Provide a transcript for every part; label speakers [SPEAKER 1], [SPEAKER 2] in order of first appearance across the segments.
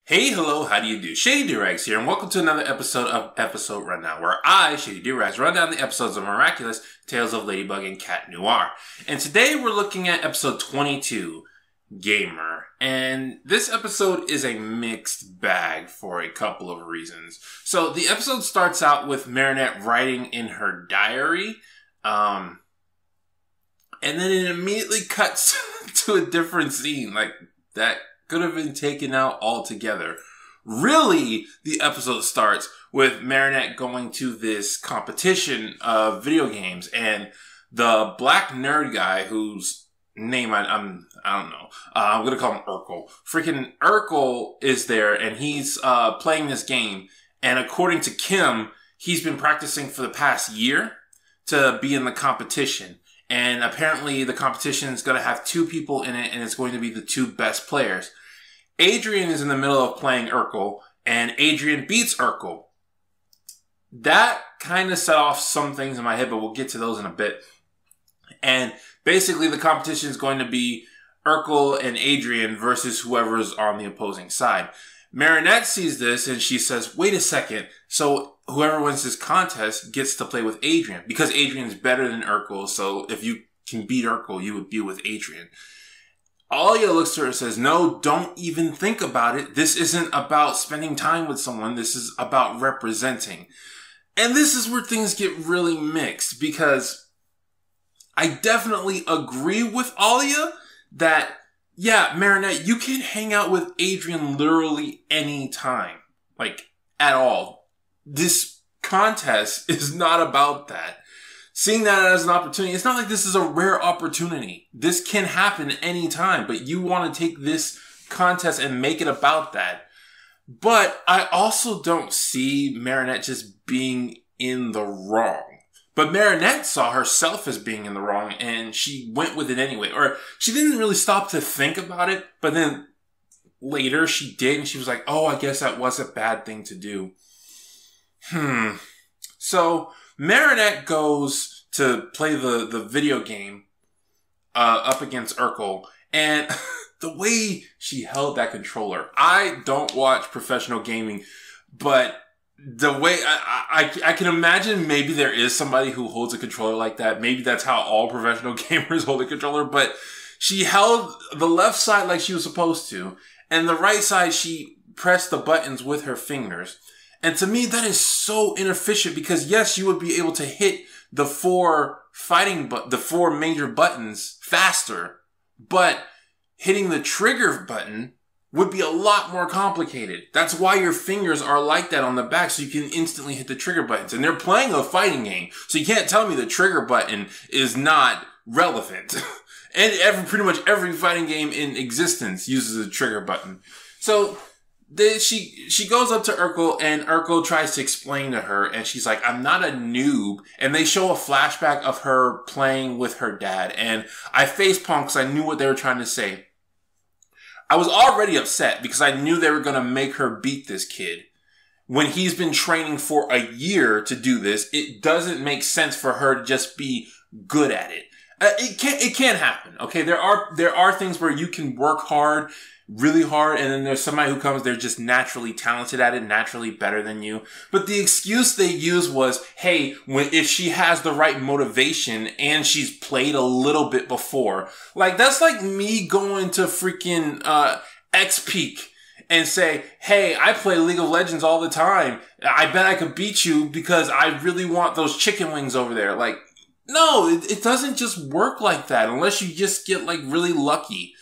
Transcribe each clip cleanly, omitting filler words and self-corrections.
[SPEAKER 1] Hey, hello, how do you do? Shady Doorags here, and welcome to another episode of Episode Rundown, where I, Shady Doorags, run down the episodes of Miraculous, Tales of Ladybug, and Cat Noir. And today we're looking at episode 22, Gamer. And this episode is a mixed bag for a couple of reasons. So the episode starts out with Marinette writing in her diary, and then it immediately cuts to a different scene, like that could have been taken out altogether. Really, the episode starts with Marinette going to this competition of video games, and the black nerd guy whose name I don't know. I'm gonna call him Urkel. Freaking Urkel is there, and he's playing this game. And according to Kim, he's been practicing for the past year to be in the competition. And apparently the competition is going to have two people in it, and it's going to be the two best players. Adrian is in the middle of playing Urkel, and Adrian beats Urkel. That kind of set off some things in my head, but we'll get to those in a bit. And basically the competition is going to be Urkel and Adrian versus whoever's on the opposing side. Marinette sees this, and she says, wait a second, so whoever wins this contest gets to play with Adrian, because Adrian's better than Urkel, so if you can beat Urkel, you would be with Adrian. Alia looks to her and says, no, don't even think about it. This isn't about spending time with someone. This is about representing. And this is where things get really mixed, because I definitely agree with Alia that, yeah, Marinette, you can hang out with Adrian literally any time. Like, at all. This contest is not about that. Seeing that as an opportunity, it's not like this is a rare opportunity. This can happen anytime, but you want to take this contest and make it about that. But I also don't see Marinette just being in the wrong. But Marinette saw herself as being in the wrong, and she went with it anyway. Or she didn't really stop to think about it, but then later she did, and she was like, oh, I guess that was a bad thing to do. So Marinette goes to play the video game up against Urkel, and the way she held that controller, I don't watch professional gaming, but the way I can imagine maybe there is somebody who holds a controller like that. Maybe that's how all professional gamers hold a controller, but she held the left side like she was supposed to, and the right side she pressed the buttons with her fingers. And to me, that is so inefficient, because yes, you would be able to hit the four major buttons faster, but hitting the trigger button would be a lot more complicated. That's why your fingers are like that on the back, so you can instantly hit the trigger buttons. And they're playing a fighting game, so you can't tell me the trigger button is not relevant. And pretty much every fighting game in existence uses a trigger button. So she goes up to Urkel, and Urkel tries to explain to her, and she's like, I'm not a noob. And they show a flashback of her playing with her dad, and I facepalmed because I knew what they were trying to say. I was already upset because I knew they were going to make her beat this kid. When he's been training for a year to do this, it doesn't make sense for her to just be good at it. It can't happen. Okay. There are things where you can work hard, really hard, and then there's somebody who comes, they're just naturally talented at it, naturally better than you. But the excuse they used was, hey, if she has the right motivation and she's played a little bit before. Like, that's like me going to freaking X-Peak and say, hey, I play League of Legends all the time. I bet I could beat you because I really want those chicken wings over there. Like, no, it doesn't just work like that unless you just get like really lucky.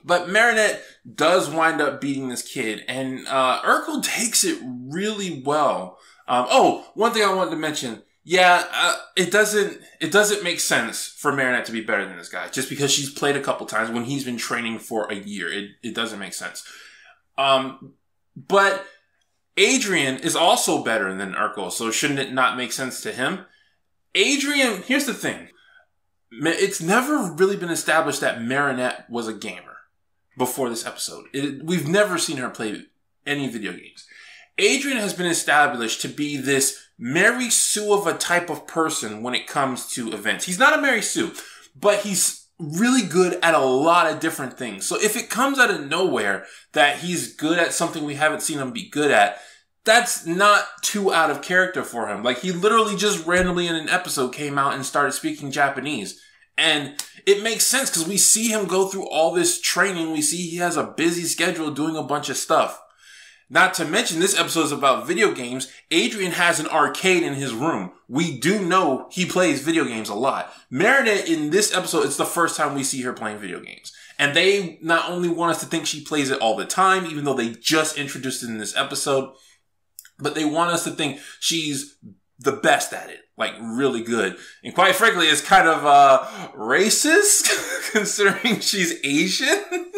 [SPEAKER 1] But Marinette does wind up beating this kid, and Urkel takes it really well. One thing I wanted to mention. Yeah, it doesn't make sense for Marinette to be better than this guy just because she's played a couple times when he's been training for a year. It doesn't make sense. But Adrian is also better than Urkel, so shouldn't it not make sense to him? Adrian, here's the thing. It's never really been established that Marinette was a gamer before this episode. We've never seen her play any video games. Adrian has been established to be this Mary Sue of a type of person when it comes to events. He's not a Mary Sue, but he's really good at a lot of different things. So if it comes out of nowhere that he's good at something we haven't seen him be good at, that's not too out of character for him. Like, he literally just randomly in an episode came out and started speaking Japanese. And it makes sense because we see him go through all this training. We see he has a busy schedule doing a bunch of stuff. Not to mention, this episode is about video games. Adrian has an arcade in his room. We do know he plays video games a lot. Marinette, in this episode, it's the first time we see her playing video games. And they not only want us to think she plays it all the time, even though they just introduced it in this episode, but they want us to think she's the best at it. Like, really good. And quite frankly, it's kind of racist, considering she's Asian.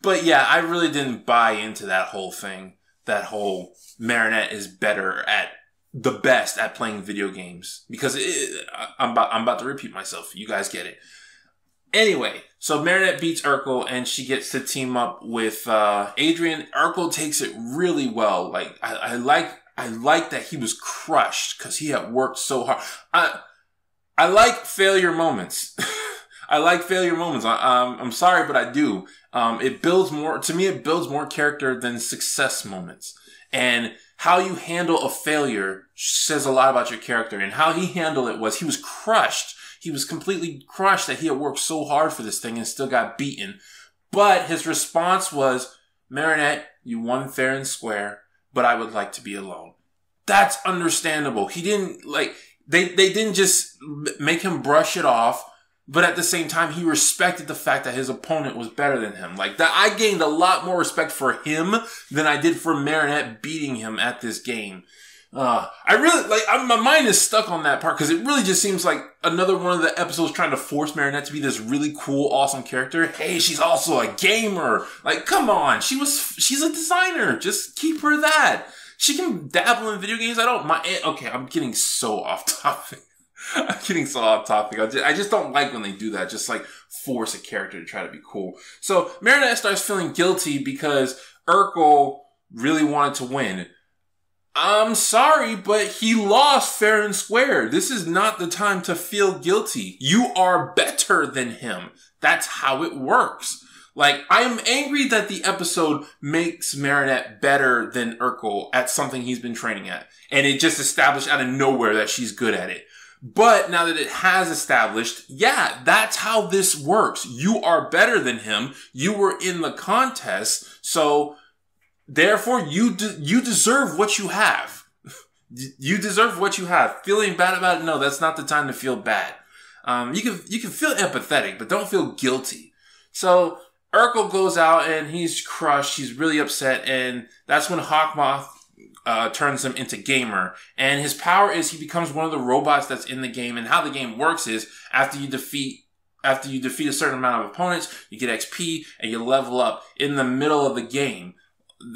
[SPEAKER 1] But yeah, I really didn't buy into that whole thing. That whole Marinette is the best at playing video games. Because I'm about to repeat myself. You guys get it. Anyway, so Marinette beats Urkel and she gets to team up with Adrian. Urkel takes it really well. Like, I like that he was crushed because he had worked so hard. I like failure moments. I like failure moments. I'm sorry, but I do. It builds more, to me, it builds more character than success moments. And how you handle a failure says a lot about your character. And how he handled it was he was crushed. He was completely crushed that he had worked so hard for this thing and still got beaten. But his response was, Marinette, you won fair and square, but I would like to be alone. That's understandable. He didn't, like, they didn't just make him brush it off. But at the same time, he respected the fact that his opponent was better than him. Like, that, I gained a lot more respect for him than I did for Marinette beating him at this game. I really, like, my mind is stuck on that part because it really just seems like another one of the episodes trying to force Marinette to be this really cool, awesome character. Hey, she's also a gamer. Like, come on. She's a designer. Just keep her that. She can dabble in video games. I don't mind. Okay, I'm getting so off topic. I'm getting so off topic. I just don't like when they do that. Just like force a character to try to be cool. So Marinette starts feeling guilty because Urkel really wanted to win. I'm sorry, but he lost fair and square. This is not the time to feel guilty. You are better than him. That's how it works. Like, I'm angry that the episode makes Marinette better than Urkel at something he's been training at. And it just established out of nowhere that she's good at it. But now that it has established, yeah, that's how this works. You are better than him. You were in the contest. So therefore you deserve what you have. You deserve what you have. Feeling bad about it? No, that's not the time to feel bad. You can feel empathetic, but don't feel guilty. So Urkel goes out and he's crushed. He's really upset. And that's when Hawkmoth turns him into Gamer. And his power is he becomes one of the robots that's in the game. And how the game works is after you defeat a certain amount of opponents, you get XP and you level up in the middle of the game.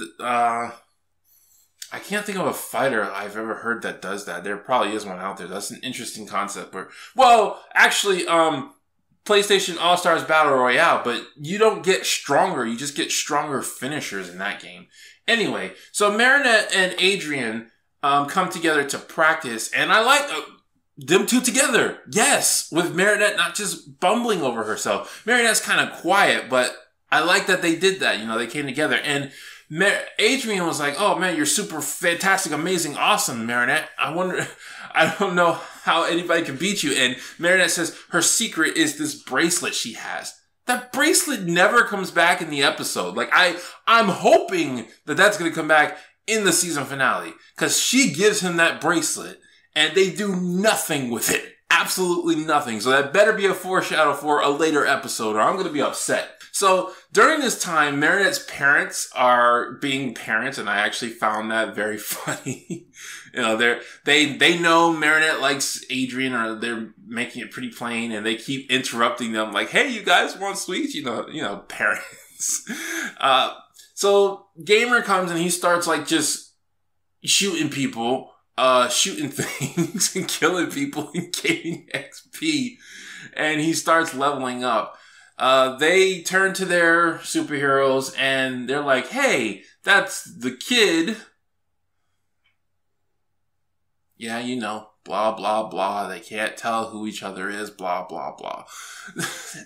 [SPEAKER 1] I can't think of a fighter I've ever heard that does that. There probably is one out there. That's an interesting concept. Actually, PlayStation All-Stars Battle Royale, but you don't get stronger. You just get stronger finishers in that game. Anyway, so Marinette and Adrian come together to practice, and I like them two together. Yes, with Marinette not just bumbling over herself. Marinette's kind of quiet, but I like that they did that. You know, they came together, and Adrian was like, "Oh man, you're super fantastic, amazing, awesome, Marinette. I don't know how anybody can beat you." And Marinette says her secret is this bracelet she has. That bracelet never comes back in the episode. Like, I'm hoping that that's going to come back in the season finale. Because she gives him that bracelet, and they do nothing with it. Absolutely nothing. So that better be a foreshadow for a later episode, or I'm going to be upset. So during this time, Marinette's parents are being parents, and I actually found that very funny. You know, they know Marinette likes Adrian, or they're making it pretty plain, and they keep interrupting them like, "Hey, you guys want sweets?" You know, parents. So Gamer comes and he starts like just shooting people, shooting things and killing people and gaining XP, and he starts leveling up. They turn to their superheroes and they're like, "Hey, that's the kid." Yeah, you know, blah, blah, blah. They can't tell who each other is, blah, blah, blah.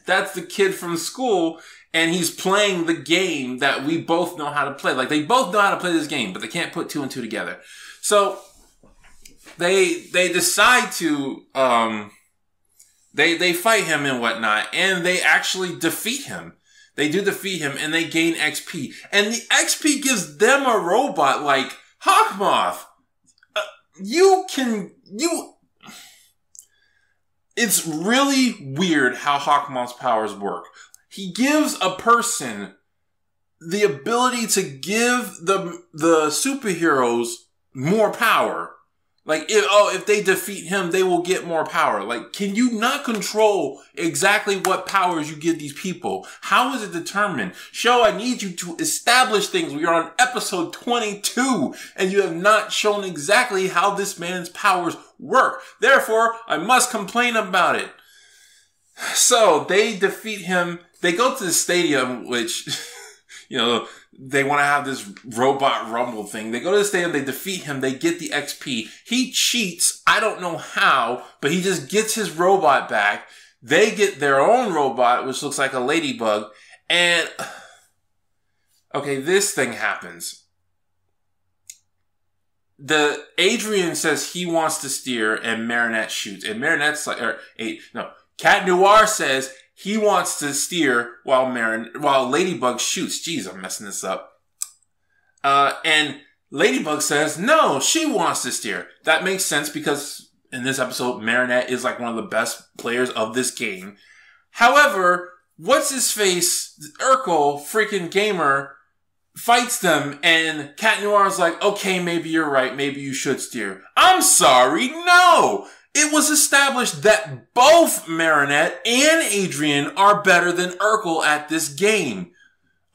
[SPEAKER 1] That's the kid from school, and he's playing the game that we both know how to play. Like, they both know how to play this game, but they can't put 2 and 2 together. So, they decide to, they fight him and whatnot, and they actually defeat him. They do defeat him, and they gain XP. And the XP gives them a robot like Hawkmoth. It's really weird how Hawkmoth's powers work. He gives a person the ability to give the superheroes more power. Like, if they defeat him, they will get more power. Like, can you not control exactly what powers you give these people? How is it determined? Show, I need you to establish things. We are on episode 22, and you have not shown exactly how this man's powers work. Therefore, I must complain about it. So, they defeat him. They go to the stadium, which, you know, they want to have this robot rumble thing. They go to the stadium, they defeat him, they get the XP. He cheats, I don't know how, but he just gets his robot back. They get their own robot, which looks like a ladybug. And, okay, this thing happens. Adrian says he wants to steer, and Marinette shoots. And Marinette's like, Cat Noir says he wants to steer while Ladybug shoots. Jeez, I'm messing this up. And Ladybug says, no, she wants to steer. That makes sense because in this episode, Marinette is like one of the best players of this game. However, what's-his-face, Urkel, freaking gamer, fights them, and Cat Noir's like, okay, maybe you're right, maybe you should steer. I'm sorry, no! It was established that both Marinette and Adrian are better than Urkel at this game.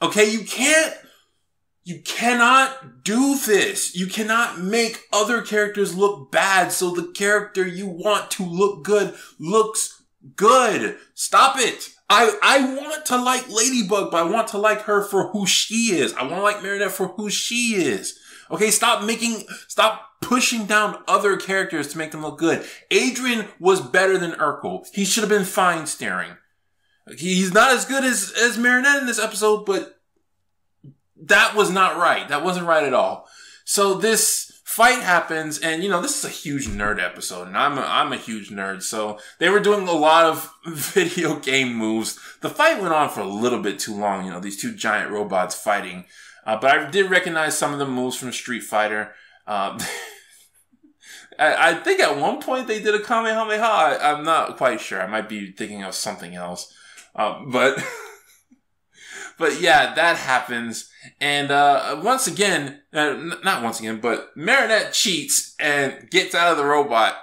[SPEAKER 1] Okay, you cannot do this. You cannot make other characters look bad so the character you want to look good looks good. Stop it. I want to like Ladybug, but I want to like her for who she is. I want to like Marinette for who she is. Okay, stop pushing down other characters to make them look good. Adrian was better than Urkel. He should have been fine steering. He's not as good as Marinette in this episode, but that was not right. That wasn't right at all. So this fight happens, and, you know, this is a huge nerd episode, and I'm a huge nerd, so they were doing a lot of video game moves. The fight went on for a little bit too long, you know, these two giant robots fighting. But I did recognize some of the moves from Street Fighter. I think at one point they did a Kamehameha. I'm not quite sure. I might be thinking of something else. But yeah, that happens. And once again, not once again, but Marinette cheats and gets out of the robot.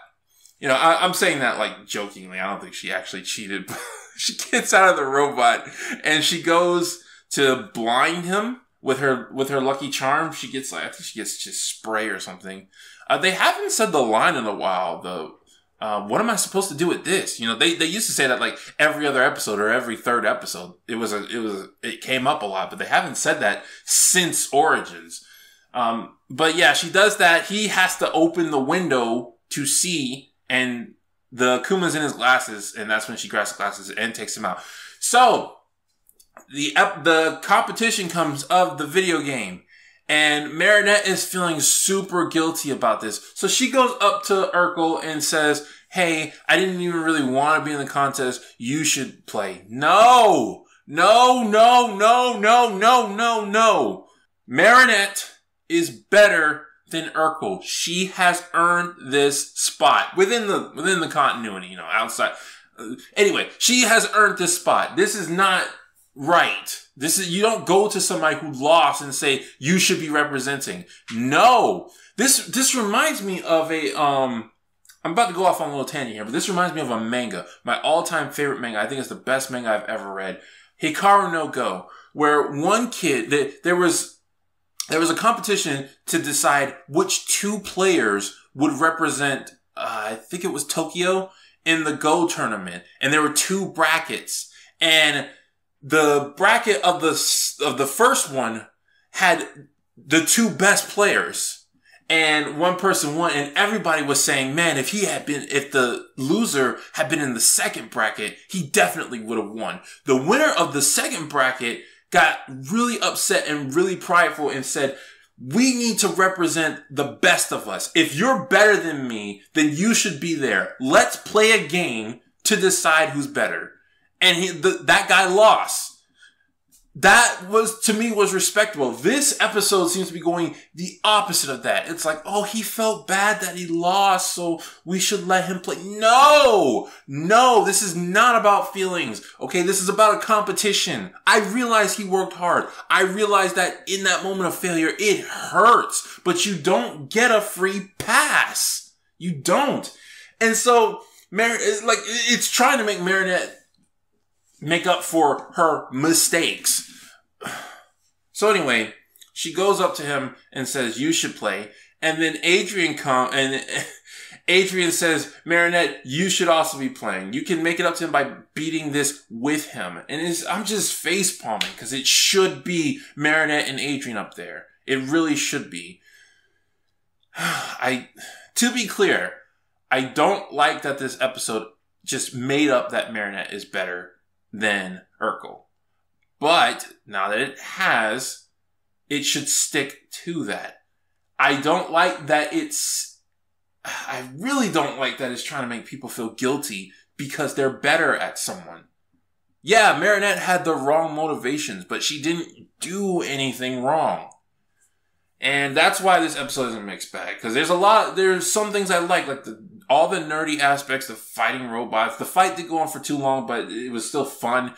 [SPEAKER 1] You know, I'm saying that like jokingly. I don't think she actually cheated. But she gets out of the robot and she goes to blind him. With her lucky charm, she gets I think she gets just spray or something. They haven't said the line in a while, though. What am I supposed to do with this? You know, they used to say that like every other episode or every third episode. It came up a lot, but they haven't said that since Origins. But yeah, she does that. He has to open the window to see, and the Kuma's in his glasses, and that's when she grabs the glasses and takes him out. So the competition comes of the video game, and Marinette is feeling super guilty about this. So she goes up to Urkel and says, hey, I didn't even really want to be in the contest. You should play. No! Marinette is better than Urkel. She has earned this spot within the continuity, you know, outside. Anyway, she has earned this spot. This is not right. You don't go to somebody who lost and say, you should be representing. No. This reminds me of I'm about to go off on a little tangent here, but this reminds me of a manga. My all-time favorite manga. I think it's the best manga I've ever read. Hikaru no Go, where one kid, there was a competition to decide which two players would represent, I think it was Tokyo, in the Go tournament. And there were two brackets. And the bracket of the first one had the two best players. and one person won, and everybody was saying, man, if the loser had been in the second bracket, he definitely would have won. The winner of the second bracket got really upset and really prideful and said, we need to represent the best of us. If you're better than me, then you should be there. Let's play a game to decide who's better. And that guy lost. That was, to me, was respectable. This episode seems to be going the opposite of that. It's like, oh, he felt bad that he lost, so we should let him play. No, this is not about feelings. Okay, this is about a competition. I realize he worked hard. I realize that in that moment of failure, it hurts, but you don't get a free pass. You don't. And so, it's trying to make Marinette make up for her mistakes. So anyway, she goes up to him and says, you should play. And then Adrian says, Marinette, you should also be playing. You can make it up to him by beating this with him. And I'm just face palming because it should be Marinette and Adrian up there. It really should be. To be clear, I don't like that this episode just made up that Marinette is better than Urkel. But now that it has, it should stick to that. I really don't like that it's trying to make people feel guilty because they're better at someone. Yeah, Marinette had the wrong motivations, but she didn't do anything wrong. And that's why this episode is a mixed bag. Because there's some things I like all the nerdy aspects of fighting robots. The fight did go on for too long, but it was still fun.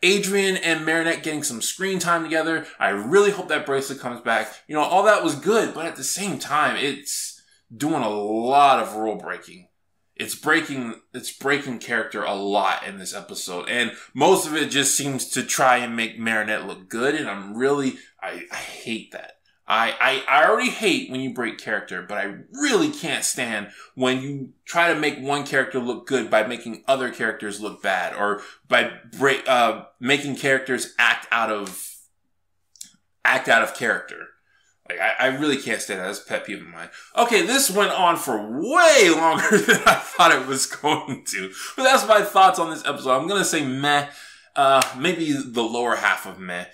[SPEAKER 1] Adrian and Marinette getting some screen time together. I really hope that bracelet comes back. All that was good, but at the same time, it's doing a lot of rule breaking. It's breaking character a lot in this episode. And most of it just seems to try and make Marinette look good. And I hate that. I already hate when you break character, but I really can't stand when you try to make one character look good by making other characters look bad, or by making characters act out of character. I really can't stand that. That's a pet peeve of mine. Okay, this went on for way longer than I thought it was going to. But that's my thoughts on this episode. I'm gonna say meh. Maybe the lower half of meh.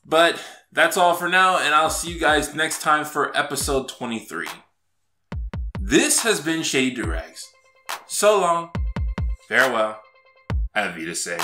[SPEAKER 1] But that's all for now, and I'll see you guys next time for episode 23. This has been Shady Doorags. So long, farewell, Avita say.